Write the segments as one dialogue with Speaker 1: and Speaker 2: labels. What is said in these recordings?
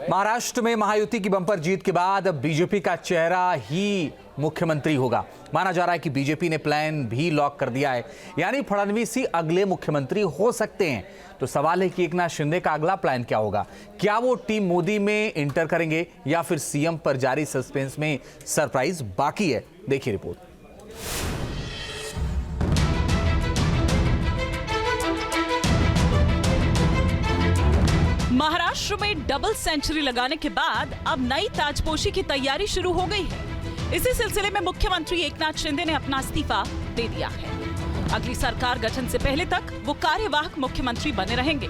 Speaker 1: महाराष्ट्र में महायुति की बंपर जीत के बाद अब बीजेपी का चेहरा ही मुख्यमंत्री होगा। माना जा रहा है कि बीजेपी ने प्लान भी लॉक कर दिया है, यानी फडणवीस ही अगले मुख्यमंत्री हो सकते हैं। तो सवाल है कि एकनाथ शिंदे का अगला प्लान क्या होगा? क्या वो टीम मोदी में इंटर करेंगे या फिर सीएम पर जारी सस्पेंस में सरप्राइज बाकी है? देखिए रिपोर्ट।
Speaker 2: महाराष्ट्र में डबल सेंचुरी लगाने के बाद अब नई ताजपोशी की तैयारी शुरू हो गई है। इसी सिलसिले में मुख्यमंत्री एकनाथ शिंदे ने अपना इस्तीफा दे दिया है। अगली सरकार गठन से पहले तक वो कार्यवाहक मुख्यमंत्री बने रहेंगे।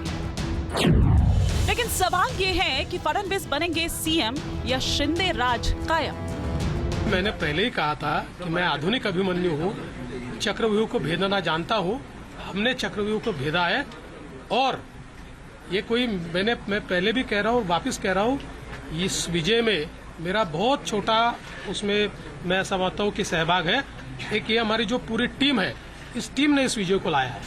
Speaker 2: लेकिन सवाल ये है कि फडणवीस बनेंगे सीएम या शिंदे राज कायम?
Speaker 3: मैंने पहले ही कहा था कि मैं आधुनिक अभिमन्यु हूँ, चक्रव्यूह को भेदना जानता हूँ। हमने चक्रव्यूह को भेदा है और ये कोई मैं पहले भी कह रहा हूँ, वापस कह रहा हूँ, इस विजय में मेरा बहुत छोटा उसमें मैं समझता हूँ कि सहभाग है। एक ये हमारी जो पूरी टीम है, इस टीम ने इस विजय को लाया है।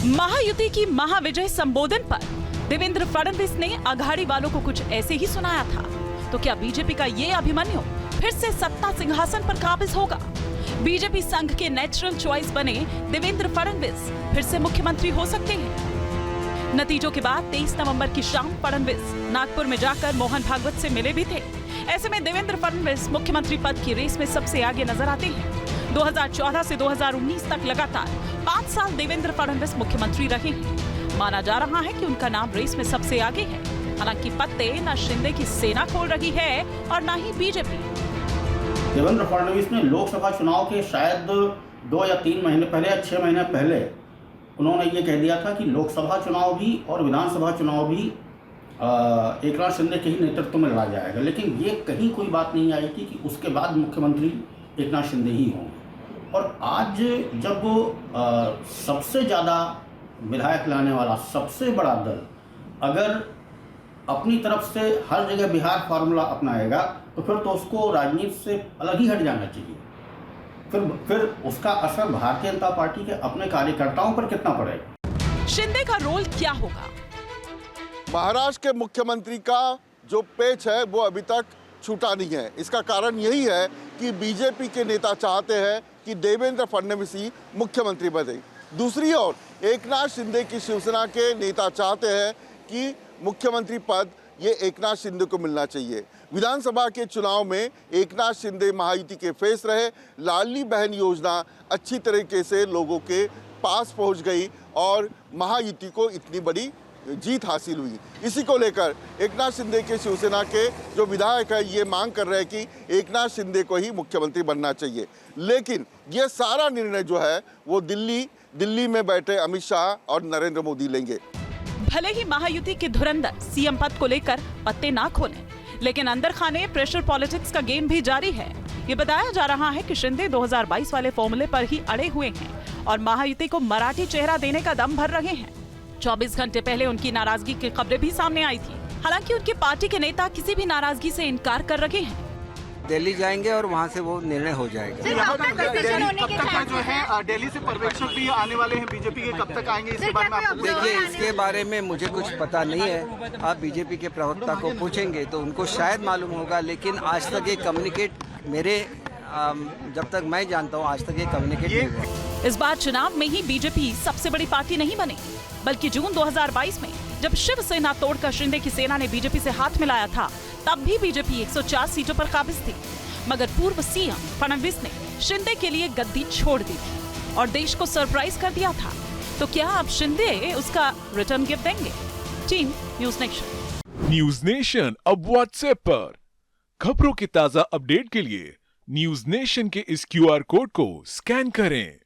Speaker 2: महायुति की महाविजय संबोधन पर देवेंद्र फडणवीस ने अघाड़ी वालों को कुछ ऐसे ही सुनाया था। तो क्या बीजेपी का ये अभिमन्यु फिर से सत्ता सिंहासन पर काबिज होगा? बीजेपी संघ के नेचुरल चॉइस बने देवेंद्र फडणवीस फिर से मुख्यमंत्री हो सकते हैं। नतीजों के बाद 23 नवंबर की शाम फडणवीस नागपुर में जाकर मोहन भागवत से मिले भी थे। ऐसे में देवेंद्र फडणवीस मुख्यमंत्री पद की रेस में सबसे आगे नजर आते हैं। 2014 से 2019 तक लगातार 5 साल देवेंद्र फडणवीस मुख्यमंत्री रहे हैं। माना जा रहा है कि उनका नाम रेस में सबसे आगे है। हालांकि पत्ते न शिंदे की सेना खोल रही है और न ही बीजेपी।
Speaker 4: देवेंद्र फडणवीस ने लोकसभा चुनाव के शायद 2 या 3 महीने पहले या 6 महीने पहले उन्होंने ये कह दिया था कि लोकसभा चुनाव भी और विधानसभा चुनाव भी एकनाथ शिंदे के ही नेतृत्व में लड़ा जाएगा। लेकिन ये कहीं कोई बात नहीं आई थी कि उसके बाद मुख्यमंत्री एकनाथ शिंदे ही होंगे। और आज जब सबसे ज़्यादा विधायक लाने वाला सबसे बड़ा दल अगर अपनी तरफ से हर जगह बिहार फार्मूला अपनाएगा तो फिर तो उसको राजनीति से अलग ही हट जाना चाहिए। फिर उसका असर भारतीय जनता पार्टी के अपने कार्यकर्ताओं पर कितना पड़ेगा?
Speaker 2: शिंदे का रोल क्या होगा?
Speaker 5: महाराष्ट्र के मुख्यमंत्री का जो पेच है वो अभी तक छूटा नहीं है। इसका कारण यही है कि बीजेपी के नेता चाहते हैं कि देवेंद्र फडणवीस ही मुख्यमंत्री बने। दूसरी ओर एकनाथ शिंदे की शिवसेना के नेता चाहते हैं कि मुख्यमंत्री पद ये एकनाथ शिंदे को मिलना चाहिए। विधानसभा के चुनाव में एकनाथ शिंदे महायुति के फेस रहे। लाडली बहन योजना अच्छी तरीके से लोगों के पास पहुंच गई और महायुति को इतनी बड़ी जीत हासिल हुई। इसी को लेकर एकनाथ शिंदे के शिवसेना के जो विधायक है ये मांग कर रहे हैं कि एकनाथ शिंदे को ही मुख्यमंत्री बनना चाहिए। लेकिन ये सारा निर्णय जो है वो दिल्ली में बैठे अमित शाह और नरेंद्र मोदी लेंगे।
Speaker 2: भले ही महायुति के धुरंधर सीएम पद को लेकर पत्ते ना खोलें, लेकिन अंदर खाने प्रेशर पॉलिटिक्स का गेम भी जारी है। ये बताया जा रहा है कि शिंदे 2022 वाले फॉर्मूले पर ही अड़े हुए हैं और महायुति को मराठी चेहरा देने का दम भर रहे हैं। 24 घंटे पहले उनकी नाराजगी की खबरें भी सामने आई थी। हालांकि उनकी पार्टी के नेता किसी भी नाराजगी से इनकार कर रहे हैं।
Speaker 6: दिल्ली जाएंगे और वहां से वो निर्णय हो जाएगा।
Speaker 7: दिल्ली से पर्यवेक्षक भी आने वाले हैं बीजेपी के, कब तक आएंगे इसके बारे में आप
Speaker 6: देखिए, इसके बारे में मुझे कुछ पता नहीं है। आप बीजेपी के प्रवक्ता को पूछेंगे तो उनको शायद मालूम होगा। लेकिन आज तक ये कम्युनिकेट मेरे जब तक मैं जानता हूँ आज तक ये कम्युनिकेट नहीं हुआ।
Speaker 2: इस बार चुनाव में ही बीजेपी सबसे बड़ी पार्टी नहीं बनी, बल्कि जून 2022 में जब शिवसेना तोड़कर शिंदे की सेना ने बीजेपी से हाथ मिलाया था, तब भी बीजेपी 104 सीटों पर काबिज थी। मगर पूर्व सीएम फडणवीस ने शिंदे के लिए गद्दी छोड़ दी थी और देश को सरप्राइज कर दिया था। तो क्या अब शिंदे उसका रिटर्न गिफ्ट देंगे? Team news nation.
Speaker 8: News nation अब व्हाट्सएप पर खबरों की ताजा अपडेट के लिए न्यूज नेशन के इस QR कोड को स्कैन करें।